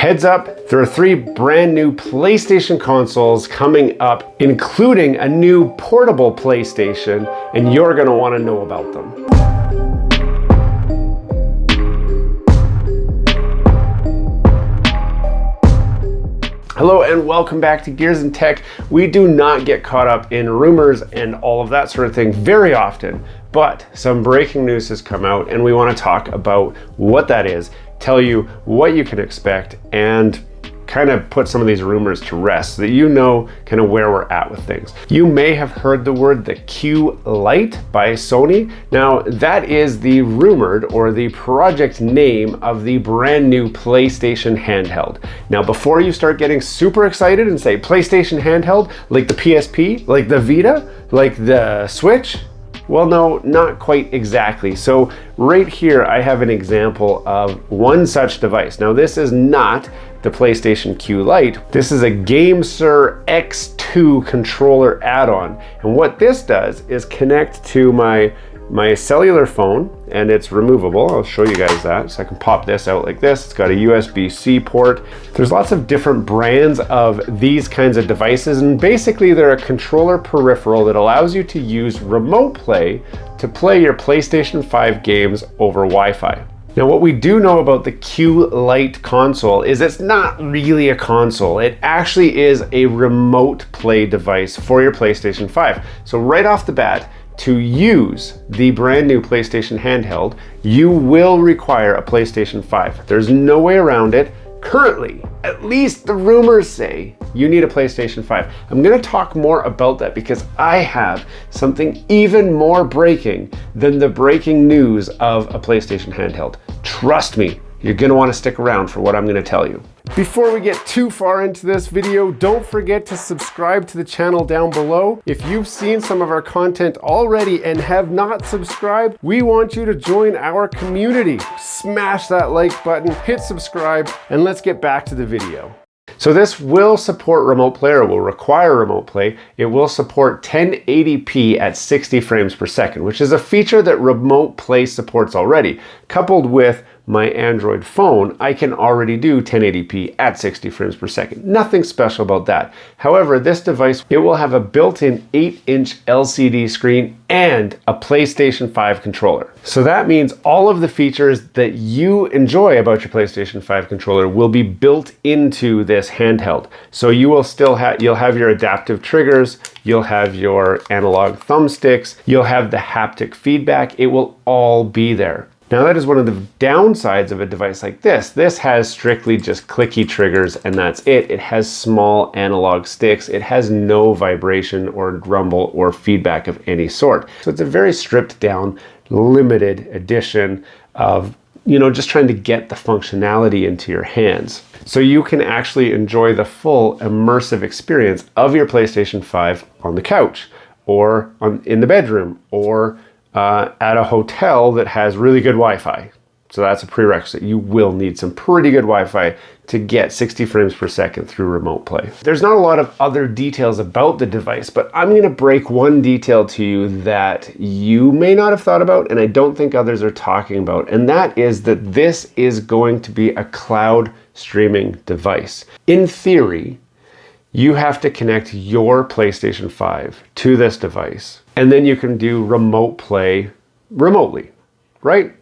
Heads up, there are 3 brand new PlayStation consoles coming up, including a new portable PlayStation, and you're gonna wanna know about them. Hello and welcome back to Gears and Tech. We do not get caught up in rumors and all of that sort of thing very often, but some breaking news has come out and we want to talk about what that is, tell you what you can expect, and kind of put some of these rumors to rest so that you know kind of where we're at with things. You may have heard the word the Q-Lite by Sony. Now that is the rumored or the project name of the brand new PlayStation handheld. Now before you start getting super excited and say PlayStation handheld, like the PSP, like the Vita, like the Switch, well, no, not quite exactly. So right here, I have an example of one such device. Now this is not the PlayStation Q-Lite. This is a GameSir X2 controller add-on. And what this does is connect to my cellular phone, and it's removable. I'll show you guys that. So I can pop this out like this. It's got a USB-C port. There's lots of different brands of these kinds of devices, and basically they're a controller peripheral that allows you to use remote play to play your PlayStation 5 games over Wi-Fi. Now what we do know about the Q-Lite console is it's not really a console. It actually is a remote play device for your PlayStation 5. So right off the bat, to use the brand new PlayStation handheld, you will require a PlayStation 5. There's no way around it. Currently, at least the rumors say you need a PlayStation 5. I'm gonna talk more about that because I have something even more breaking than the breaking news of a PlayStation handheld. Trust me, you're gonna wanna stick around for what I'm gonna tell you. Before we get too far into this video, don't forget to subscribe to the channel down below. If you've seen some of our content already and have not subscribed, we want you to join our community. Smash that like button, hit subscribe, and let's get back to the video. So this will support remote play, or will require remote play. It will support 1080p at 60 frames per second, which is a feature that remote play supports already. Coupled with my Android phone, I can already do 1080p at 60 frames per second. Nothing special about that. However, this device, it will have a built-in 8-inch LCD screen and a PlayStation 5 controller. So that means all of the features that you enjoy about your PlayStation 5 controller will be built into this handheld. So you will still you'll have your adaptive triggers, you'll have your analog thumbsticks, you'll have the haptic feedback. It will all be there. Now that is one of the downsides of a device like this. This has strictly just clicky triggers and that's it. It has small analog sticks. It has no vibration or rumble or feedback of any sort. So it's a very stripped down, limited edition of, just trying to get the functionality into your hands. So you can actually enjoy the full immersive experience of your PlayStation 5 on the couch or in the bedroom or at a hotel that has really good Wi-Fi. So that's a prerequisite. You will need some pretty good Wi-Fi to get 60 frames per second through remote play. There's not a lot of other details about the device, but I'm going to break one detail to you that you may not have thought about and I don't think others are talking about, and that is that this is going to be a cloud streaming device. In theory, you have to connect your PlayStation 5 to this device, and then you can do remote play remotely, right?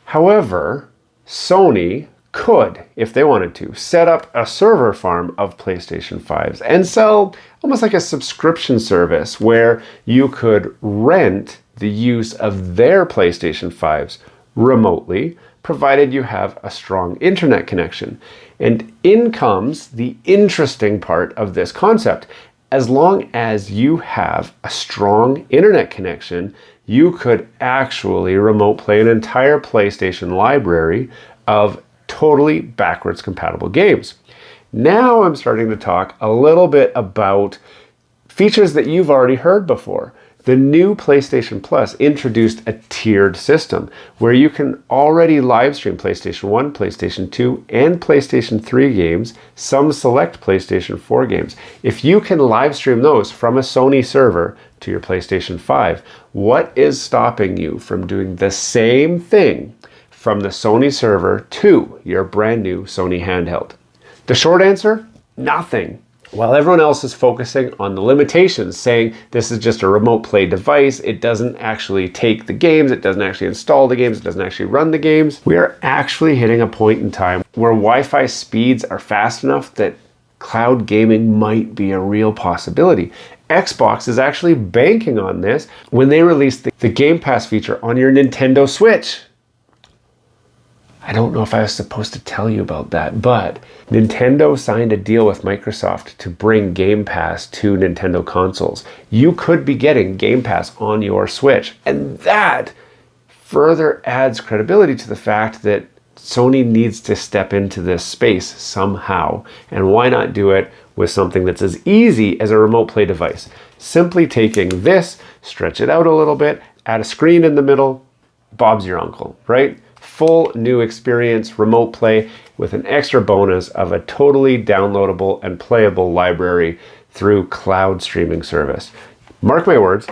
However, Sony could, if they wanted to, set up a server farm of PlayStation 5s and sell almost like a subscription service where you could rent the use of their PlayStation 5s remotely, provided you have a strong internet connection. And in comes the interesting part of this concept. As long as you have a strong internet connection, you could actually remote play an entire PlayStation library of totally backwards compatible games. Now I'm starting to talk a little bit about features that you've already heard before. The new PlayStation Plus introduced a tiered system where you can already live stream PlayStation 1, PlayStation 2, and PlayStation 3 games, some select PlayStation 4 games. If you can live stream those from a Sony server to your PlayStation 5, what is stopping you from doing the same thing from the Sony server to your brand new Sony handheld? The short answer, nothing. While everyone else is focusing on the limitations, saying this is just a remote play device, it doesn't actually take the games, it doesn't actually install the games, it doesn't actually run the games, we are actually hitting a point in time where Wi-Fi speeds are fast enough that cloud gaming might be a real possibility. Xbox is actually banking on this when they released the Game Pass feature on your Nintendo Switch. I don't know if I was supposed to tell you about that, but Nintendo signed a deal with Microsoft to bring Game Pass to Nintendo consoles. You could be getting Game Pass on your Switch, and that further adds credibility to the fact that Sony needs to step into this space somehow. And why not do it with something that's as easy as a remote play device? Simply taking this, stretch it out a little bit, add a screen in the middle, Bob's your uncle, right? Full new experience, remote play with an extra bonus of a totally downloadable and playable library through cloud streaming service. Mark my words,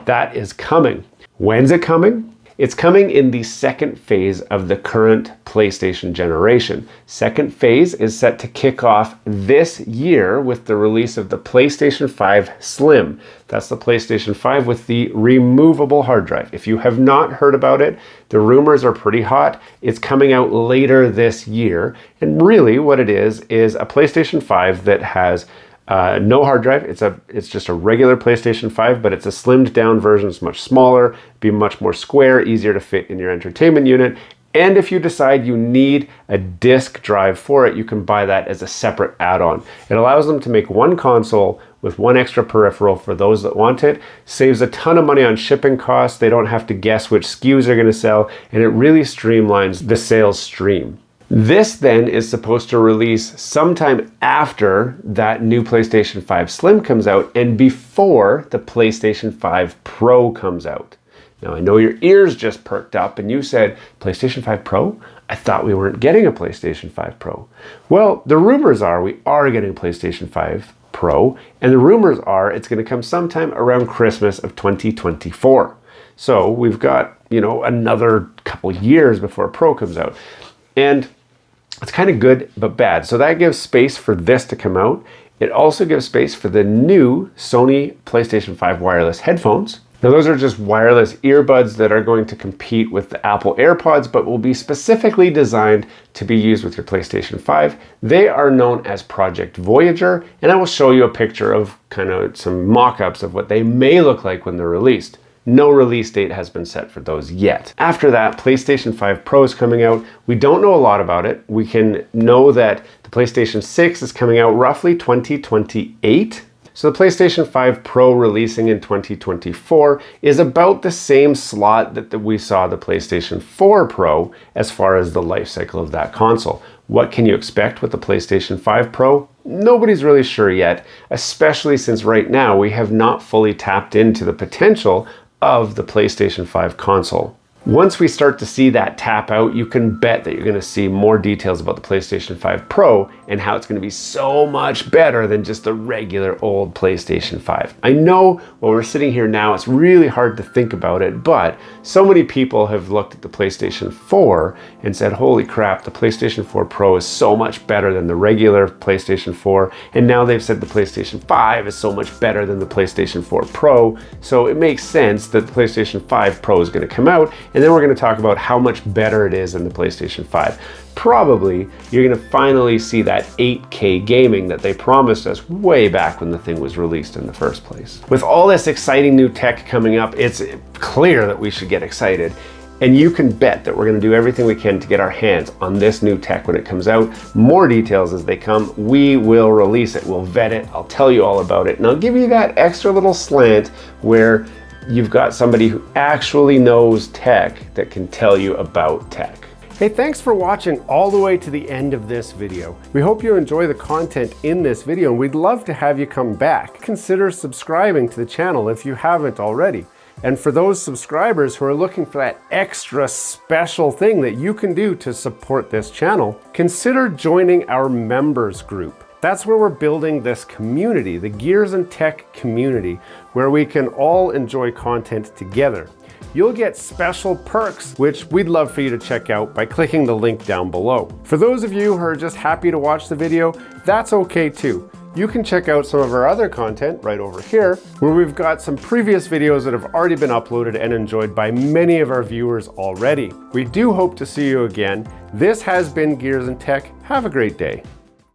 that is coming. When's it coming? It's coming in the second phase of the current PlayStation generation. Second phase is set to kick off this year with the release of the PlayStation 5 Slim. That's the PlayStation 5 with the removable hard drive. If you have not heard about it, the rumors are pretty hot. It's coming out later this year. And really what it is a PlayStation 5 that has no hard drive. It's just a regular PlayStation 5, but it's a slimmed down version. It's much smaller, be much more square, easier to fit in your entertainment unit. And if you decide you need a disk drive for it, you can buy that as a separate add-on. It allows them to make one console with one extra peripheral for those that want it. Saves a ton of money on shipping costs. They don't have to guess which SKUs are going to sell, and it really streamlines the sales stream. This then is supposed to release sometime after that new PlayStation 5 Slim comes out and before the PlayStation 5 Pro comes out. Now I know your ears just perked up and you said, PlayStation 5 Pro? I thought we weren't getting a PlayStation 5 Pro. Well, the rumors are we are getting PlayStation 5 Pro, and the rumors are it's going to come sometime around Christmas of 2024. So we've got, another couple years before Pro comes out. And it's kind of good, but bad. So that gives space for this to come out. It also gives space for the new Sony PlayStation 5 wireless headphones. Now those are just wireless earbuds that are going to compete with the Apple AirPods, but will be specifically designed to be used with your PlayStation 5. They are known as Project Voyager, and I will show you a picture of kind of some mock-ups of what they may look like when they're released. No release date has been set for those yet. After that, PlayStation 5 Pro is coming out. We don't know a lot about it. We can know that the PlayStation 6 is coming out roughly 2028. So the PlayStation 5 Pro releasing in 2024 is about the same slot that we saw the PlayStation 4 Pro as far as the life cycle of that console. What can you expect with the PlayStation 5 Pro? Nobody's really sure yet, especially since right now we have not fully tapped into the potential of the PlayStation 5 console. Once we start to see that tap out, you can bet that you're going to see more details about the PlayStation 5 Pro and how it's going to be so much better than just the regular old PlayStation 5. I know while we're sitting here now, it's really hard to think about it, but so many people have looked at the PlayStation 4 and said, holy crap, the PlayStation 4 Pro is so much better than the regular PlayStation 4. And now they've said the PlayStation 5 is so much better than the PlayStation 4 Pro. So it makes sense that the PlayStation 5 Pro is going to come out. And then we're going to talk about how much better it is than the PlayStation 5. Probably you're going to finally see that 8K gaming that they promised us way back when the thing was released in the first place. With all this exciting new tech coming up, it's clear that we should get excited. And you can bet that we're going to do everything we can to get our hands on this new tech when it comes out. More details as they come. We will release it. We'll vet it. I'll tell you all about it. And I'll give you that extra little slant where you've got somebody who actually knows tech that can tell you about tech. Hey, thanks for watching all the way to the end of this video. We hope you enjoy the content in this video, and we'd love to have you come back. Consider subscribing to the channel if you haven't already. And for those subscribers who are looking for that extra special thing that you can do to support this channel, consider joining our members group. That's where we're building this community, the Gears and Tech community, where we can all enjoy content together. you'll get special perks, which we'd love for you to check out by clicking the link down below. For those of you who are just happy to watch the video, that's okay too. You can check out some of our other content right over here, where we've got some previous videos that have already been uploaded and enjoyed by many of our viewers already. We do hope to see you again. This has been Gears and Tech. Have a great day.